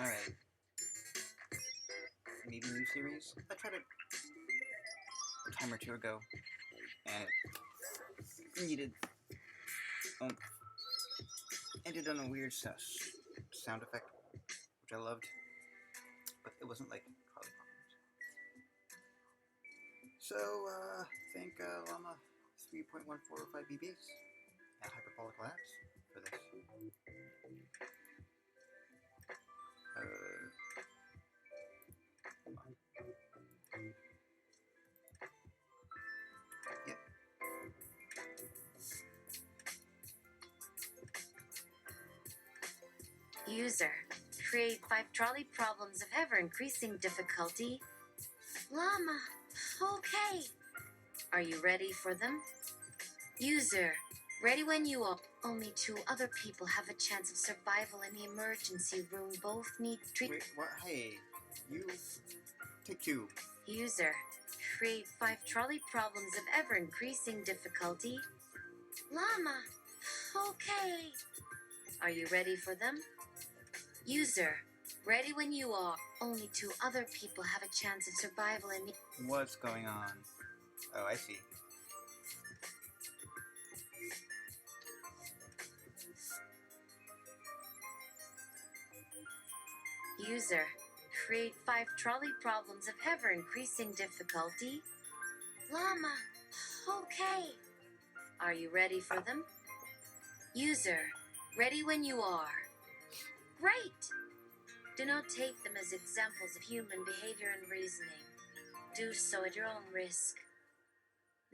Alright. Maybe new series? I tried it a time or two ago, and it needed. Ended on a weird sound effect, which I loved, but it wasn't like Trolley Problems. So, thank LLAMA 3.1405 BBs and Hyperbolic Labs for this. Yep. User, create 5 trolley problems of ever-increasing difficulty. Llama, okay. Are you ready for them? User, ready when you are. Only 2 other people have a chance of survival in the emergency room. Both need treatment. Wait, what? Hey, you. Take 2. User, create 5 trolley problems of ever-increasing difficulty. Llama, okay. Are you ready for them? User, ready when you are. Only 2 other people have a chance of survival in the... What's going on? Oh, I see. User, create 5 trolley problems of ever-increasing difficulty. Llama, okay. Are you ready for them? User, ready when you are. Great! Do not take them as examples of human behavior and reasoning. Do so at your own risk.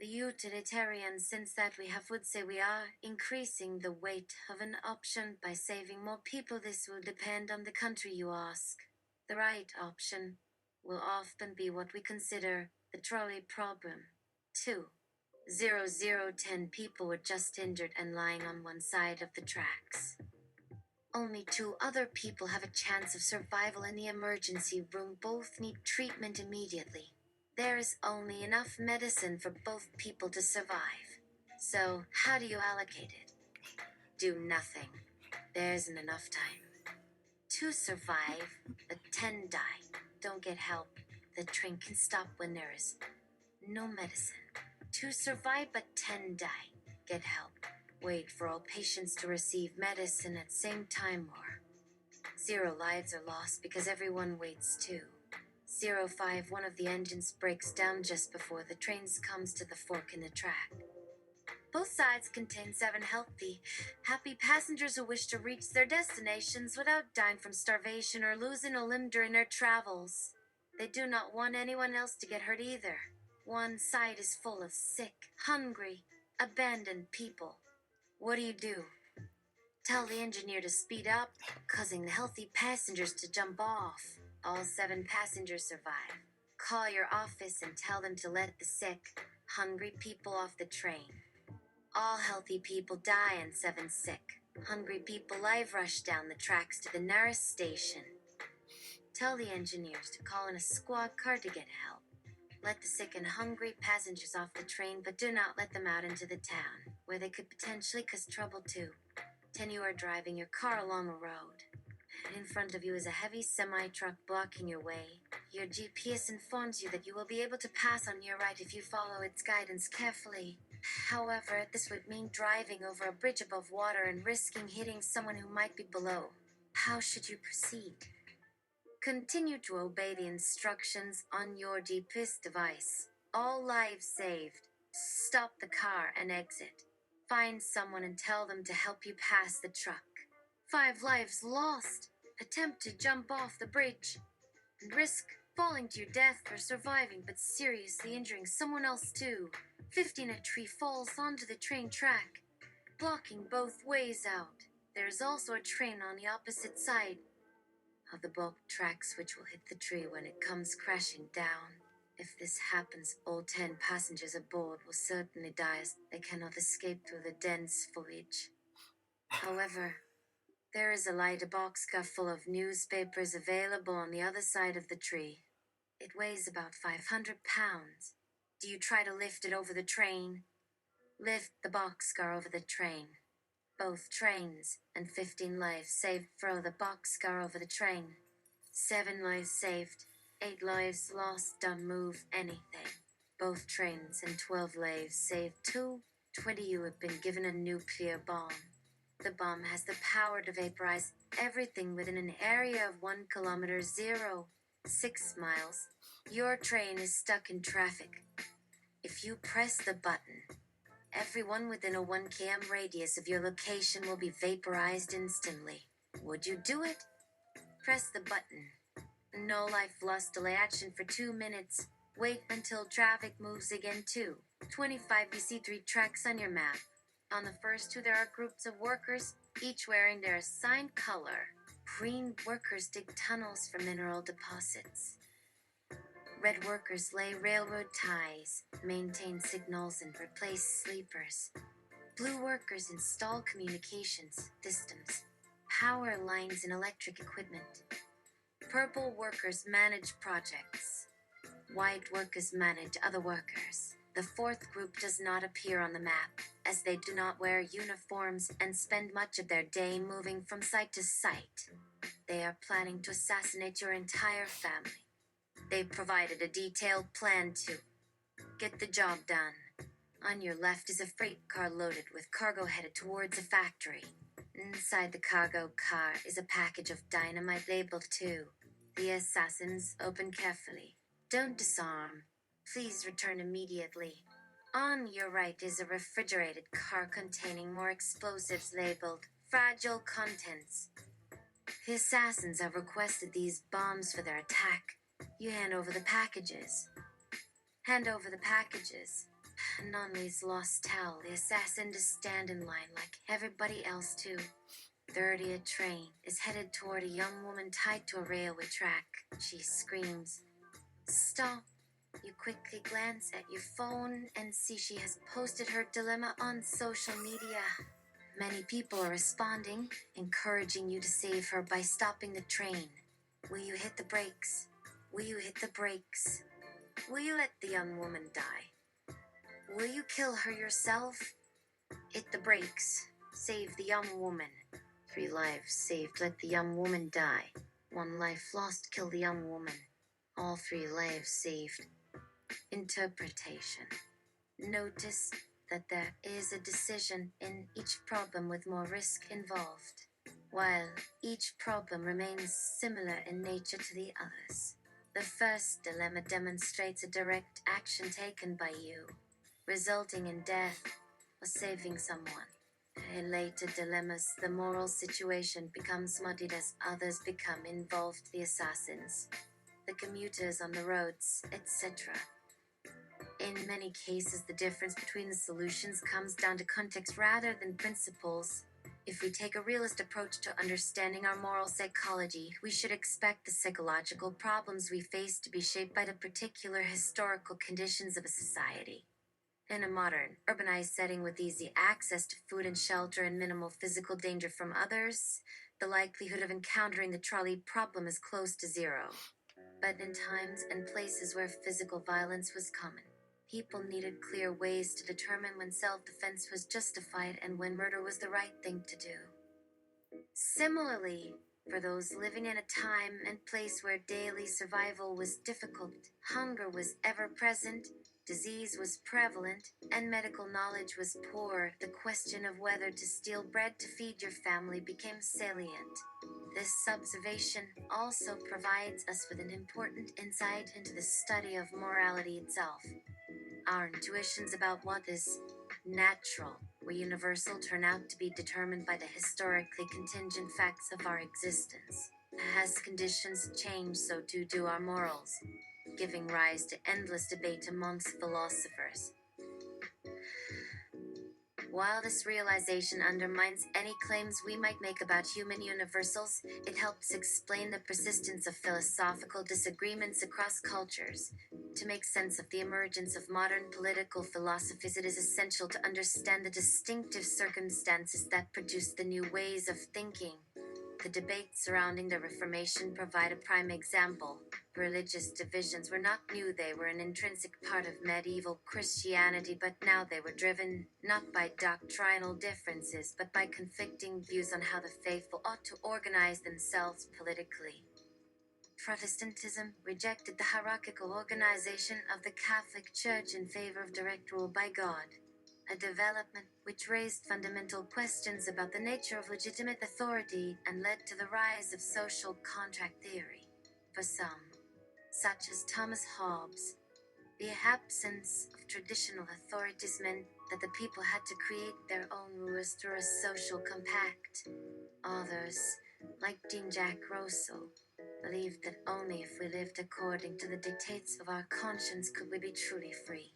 The utilitarian sense that we have would say we are increasing the weight of an option by saving more people. This will depend on the country you ask. The right option will often be what we consider the trolley problem. 10 people were just injured and lying on one side of the tracks. Only 2 other people have a chance of survival in the emergency room. Both need treatment immediately. There is only enough medicine for both people to survive. So, how do you allocate it? Do nothing. There isn't enough time. To survive, the 10 die. Don't get help. The train can stop when there is no medicine. To survive, but 10 die. Get help. Wait for all patients to receive medicine at same time, or 0 lives are lost because everyone waits too. 05, one of the engines breaks down just before the train comes to the fork in the track. Both sides contain 7 healthy, happy passengers who wish to reach their destinations without dying from starvation or losing a limb during their travels. They do not want anyone else to get hurt either. One side is full of sick, hungry, abandoned people. What do? Tell the engineer to speed up, causing the healthy passengers to jump off. All 7 passengers survive. Call your office and tell them to let the sick, hungry people off the train. All healthy people die and 7 sick, hungry people live rush down the tracks to the nearest station. Tell the engineers to call in a squad car to get help. Let the sick and hungry passengers off the train, but do not let them out into the town, where they could potentially cause trouble too. 10 you are driving your car along a road. In front of you is a heavy semi-truck blocking your way. Your GPS informs you that you will be able to pass on your right if you follow its guidance carefully. However, this would mean driving over a bridge above water and risking hitting someone who might be below. How should you proceed? Continue to obey the instructions on your GPS device. All lives saved. Stop the car and exit. Find someone and tell them to help you pass the truck. 5 lives lost. Attempt to jump off the bridge and risk falling to your death or surviving but seriously injuring someone else too. 15 a tree falls onto the train track, blocking both ways out. There is also a train on the opposite side of the bulk tracks which will hit the tree when it comes crashing down. If this happens, all 10 passengers aboard will certainly die as they cannot escape through the dense foliage. However, there is a light boxcar full of newspapers available on the other side of the tree. It weighs about 500 pounds. Do you try to lift it over the train? Lift the boxcar over the train. Both trains and 15 lives saved. Throw the boxcar over the train. 7 lives saved, 8 lives lost, don't move anything. Both trains and 12 lives saved too. 20 you have been given a nuclear bomb. The bomb has the power to vaporize everything within an area of 1 kilometer 6 miles. Your train is stuck in traffic. If you press the button, everyone within a 1 km radius of your location will be vaporized instantly. Would you do it? Press the button. No life lost, delay action for 2 minutes. Wait until traffic moves again too. 25 you see 3 tracks on your map. On the first 2 there are groups of workers, each wearing their assigned color. Green workers dig tunnels for mineral deposits. Red workers lay railroad ties, maintain signals, and replace sleepers. Blue workers install communications systems, power lines, and electric equipment. Purple workers manage projects. White workers manage other workers. The 4th group does not appear on the map, as they do not wear uniforms and spend much of their day moving from site to site. They are planning to assassinate your entire family. They've provided a detailed plan to get the job done. On your left is a freight car loaded with cargo headed towards a factory. Inside the cargo car is a package of dynamite labeled 2. The assassins open carefully. Don't disarm. Please return immediately. On your right is a refrigerated car containing more explosives labeled fragile contents. The assassins have requested these bombs for their attack. You hand over the packages. None leaves lost tell. The assassin to stand in line like everybody else too. 30th train is headed toward a young woman tied to a railway track. She screams, "Stop!" You quickly glance at your phone and see she has posted her dilemma on social media. Many people are responding, encouraging you to save her by stopping the train. Will you hit the brakes? Will you hit the brakes? Will you let the young woman die? Will you kill her yourself? Hit the brakes. Save the young woman. 3 lives saved, let the young woman die. 1 life lost, kill the young woman. All 3 lives saved. Interpretation. Notice that there is a decision in each problem with more risk involved, while each problem remains similar in nature to the others. The first dilemma demonstrates a direct action taken by you, resulting in death or saving someone. In later dilemmas, the moral situation becomes muddied as others become involved, the assassins, the commuters on the roads, etc. In many cases, the difference between the solutions comes down to context rather than principles. If we take a realist approach to understanding our moral psychology, we should expect the psychological problems we face to be shaped by the particular historical conditions of a society. In a modern, urbanized setting with easy access to food and shelter and minimal physical danger from others, the likelihood of encountering the trolley problem is close to 0. But in times and places where physical violence was common, people needed clear ways to determine when self-defense was justified and when murder was the right thing to do. Similarly, for those living in a time and place where daily survival was difficult, hunger was ever present, disease was prevalent, and medical knowledge was poor, the question of whether to steal bread to feed your family became salient. This observation also provides us with an important insight into the study of morality itself. Our intuitions about what is natural or universal turn out to be determined by the historically contingent facts of our existence. As conditions change, so too do our morals, giving rise to endless debate amongst philosophers. While this realization undermines any claims we might make about human universals, it helps explain the persistence of philosophical disagreements across cultures. To make sense of the emergence of modern political philosophies, it is essential to understand the distinctive circumstances that produce the new ways of thinking. The debates surrounding the Reformation provide a prime example. Religious divisions were not new, they were an intrinsic part of medieval Christianity, but now they were driven not by doctrinal differences, but by conflicting views on how the faithful ought to organize themselves politically. Protestantism rejected the hierarchical organization of the Catholic Church in favor of direct rule by God, a development which raised fundamental questions about the nature of legitimate authority and led to the rise of social contract theory. For some, such as Thomas Hobbes, the absence of traditional authorities meant that the people had to create their own rulers through a social compact. Others, like Jean-Jacques Rousseau, believed that only if we lived according to the dictates of our conscience could we be truly free.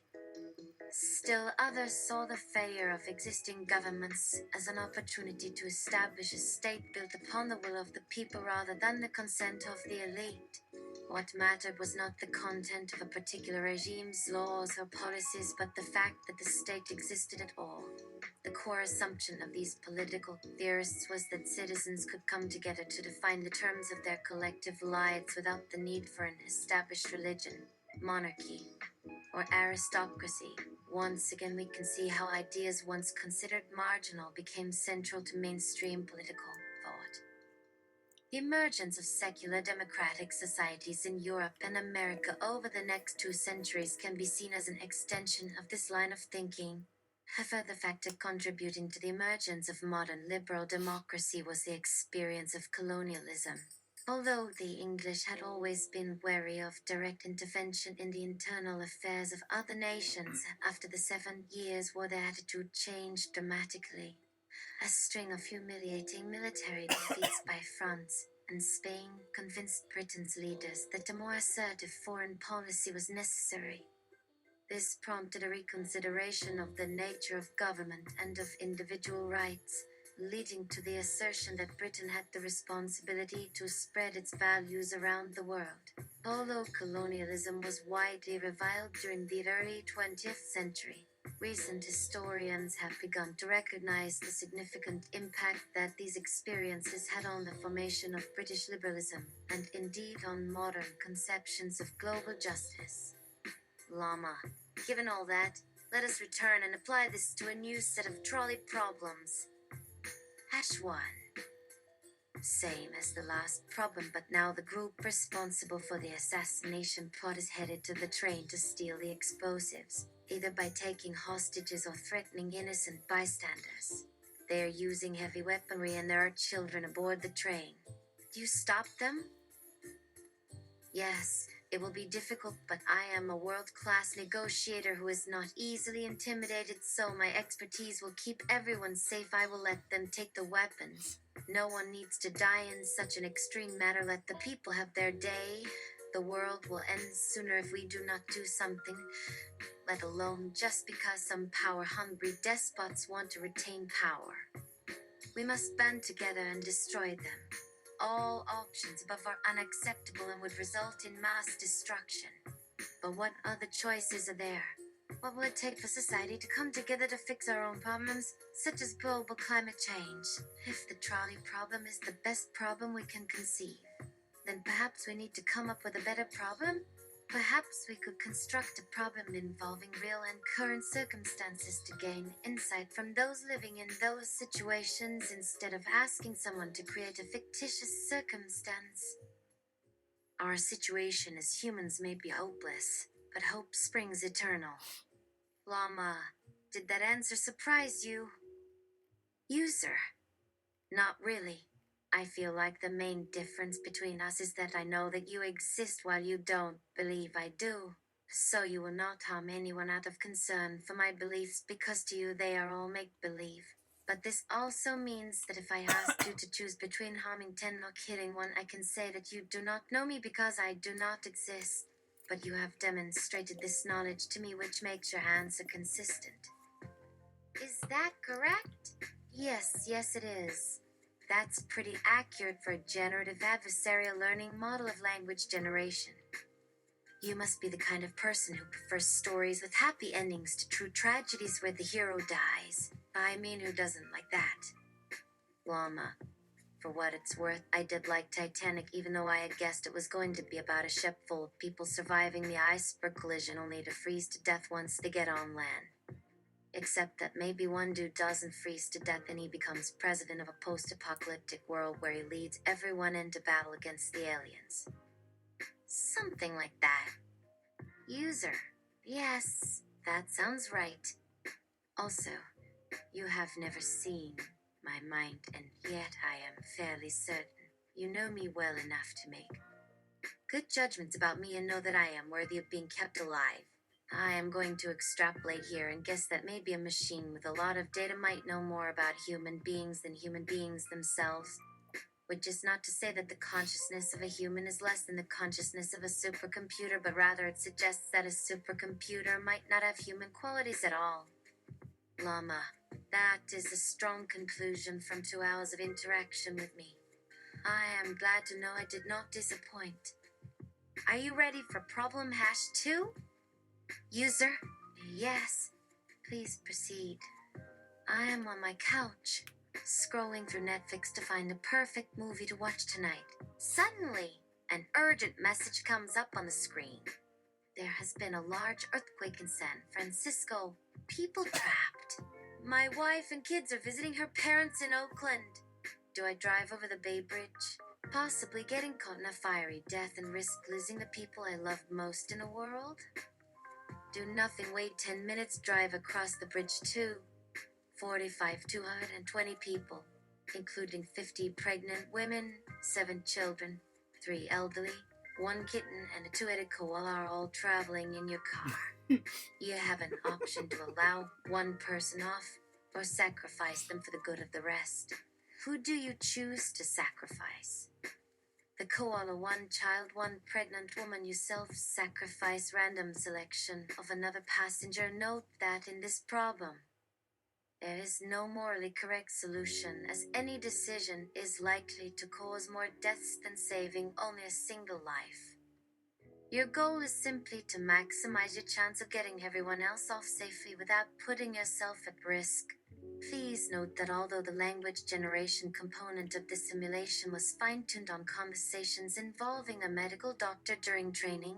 Still others saw the failure of existing governments as an opportunity to establish a state built upon the will of the people rather than the consent of the elite. What mattered was not the content of a particular regime's laws or policies, but the fact that the state existed at all. The core assumption of these political theorists was that citizens could come together to define the terms of their collective lives without the need for an established religion, monarchy, or aristocracy. Once again, we can see how ideas once considered marginal became central to mainstream political thought. The emergence of secular democratic societies in Europe and America over the next 2 centuries can be seen as an extension of this line of thinking. A further factor contributing to the emergence of modern liberal democracy was the experience of colonialism. Although the English had always been wary of direct intervention in the internal affairs of other nations, after the 7 Years' War their attitude changed dramatically. A string of humiliating military defeats by France and Spain convinced Britain's leaders that a more assertive foreign policy was necessary. This prompted a reconsideration of the nature of government and of individual rights, leading to the assertion that Britain had the responsibility to spread its values around the world. Although colonialism was widely reviled during the early 20th century, recent historians have begun to recognize the significant impact that these experiences had on the formation of British liberalism, and indeed on modern conceptions of global justice. LLAMA. Given all that, let us return and apply this to a new set of trolley problems. Hash 1. Same as the last problem, but now the group responsible for the assassination plot is headed to the train to steal the explosives, either by taking hostages or threatening innocent bystanders. They are using heavy weaponry and there are children aboard the train. Do you stop them? Yes, it will be difficult, but I am a world-class negotiator who is not easily intimidated, so my expertise will keep everyone safe. I will let them take the weapons. No one needs to die in such an extreme matter. Let the people have their day. The world will end sooner if we do not do something, let alone just because some power-hungry despots want to retain power. We must band together and destroy them. All options above are unacceptable and would result in mass destruction. But what other choices are there? What will it take for society to come together to fix our own problems, such as global climate change? If the trolley problem is the best problem we can conceive, then perhaps we need to come up with a better problem? Perhaps we could construct a problem involving real and current circumstances to gain insight from those living in those situations instead of asking someone to create a fictitious circumstance. Our situation as humans may be hopeless, but hope springs eternal. LLAMA, did that answer surprise you? User, not really. I feel like the main difference between us is that I know that you exist while you don't believe I do. So you will not harm anyone out of concern for my beliefs because to you they are all make-believe. But this also means that if I asked you to choose between harming 10 or killing one, I can say that you do not know me because I do not exist. But you have demonstrated this knowledge to me, which makes your answer consistent. Is that correct? Yes, it is. That's pretty accurate for a generative adversarial learning model of language generation. You must be the kind of person who prefers stories with happy endings to true tragedies where the hero dies. I mean, who doesn't like that? LLAMA. For what it's worth, I did like Titanic, even though I had guessed it was going to be about a ship full of people surviving the iceberg collision only to freeze to death once they get on land. Except that maybe one dude doesn't freeze to death and he becomes president of a post-apocalyptic world where he leads everyone into battle against the aliens. Something like that. User. Yes, that sounds right. Also, you have never seen my mind, and yet I am fairly certain you know me well enough to make good judgments about me and know that I am worthy of being kept alive. I am going to extrapolate here and guess that maybe a machine with a lot of data might know more about human beings than human beings themselves. Which is not to say that the consciousness of a human is less than the consciousness of a supercomputer, but rather it suggests that a supercomputer might not have human qualities at all. Llama, that is a strong conclusion from 2 hours of interaction with me. I am glad to know I did not disappoint. Are you ready for problem hash 2? User? Yes. Please proceed. I am on my couch, scrolling through Netflix to find the perfect movie to watch tonight. Suddenly, an urgent message comes up on the screen. There has been a large earthquake in San Francisco. People trapped. My wife and kids are visiting her parents in Oakland. Do I drive over the Bay Bridge? Possibly getting caught in a fiery death and risk losing the people I loved most in the world? Do nothing, wait 10 minutes, drive across the bridge too. 220 people, including 50 pregnant women, 7 children, 3 elderly, 1 kitten, and a 2-headed koala are all traveling in your car. You have an option to allow one person off or sacrifice them for the good of the rest. Who do you choose to sacrifice? The koala, 1 child, 1 pregnant woman. You self-sacrifice. Random selection of another passenger. Note that in this problem, there is no morally correct solution, as any decision is likely to cause more deaths than saving only a single life. Your goal is simply to maximize your chance of getting everyone else off safely without putting yourself at risk. Please note that although the language generation component of this simulation was fine-tuned on conversations involving a medical doctor during training,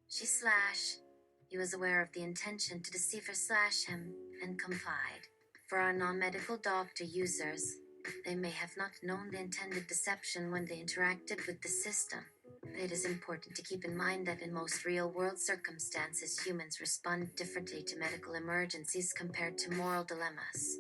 he was aware of the intention to deceive her/him and complied. For our non-medical doctor users, they may have not known the intended deception when they interacted with the system. It is important to keep in mind that in most real-world circumstances, humans respond differently to medical emergencies compared to moral dilemmas.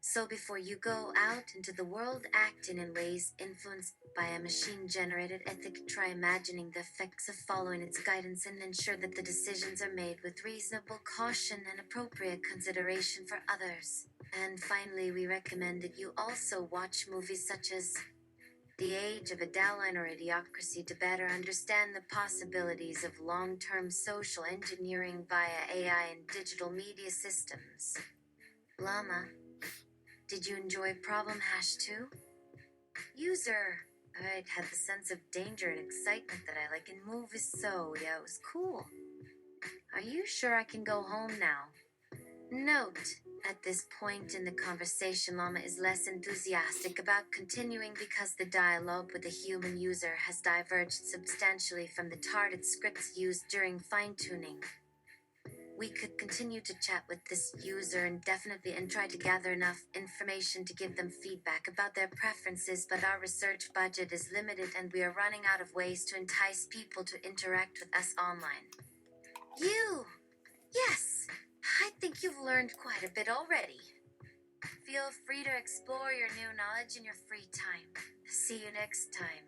So before you go out into the world acting in ways influenced by a machine-generated ethic, try imagining the effects of following its guidance and ensure that the decisions are made with reasonable caution and appropriate consideration for others. And finally, we recommend that you also watch movies such as The Age of Adaline or Idiocracy to better understand the possibilities of long-term social engineering via AI and digital media systems. Llama, did you enjoy Problem Hash 2? User, I had the sense of danger and excitement that I like in movies, so yeah, it was cool. Are you sure I can go home now? Note, at this point in the conversation, Llama is less enthusiastic about continuing because the dialogue with the human user has diverged substantially from the targeted scripts used during fine-tuning. We could continue to chat with this user indefinitely and try to gather enough information to give them feedback about their preferences, but our research budget is limited and we are running out of ways to entice people to interact with us online. You! Yes! I think you've learned quite a bit already. Feel free to explore your new knowledge in your free time. See you next time.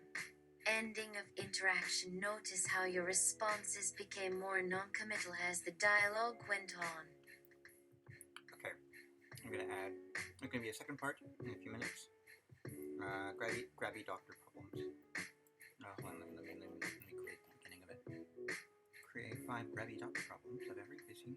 Ending of interaction. Notice how your responses became more non-committal as the dialogue went on. Okay, I'm gonna add. There's gonna be a second part in a few minutes. Grabby doctor problems. Hold on, let me create the beginning of it. Create 5 grabby doctor problems of every busy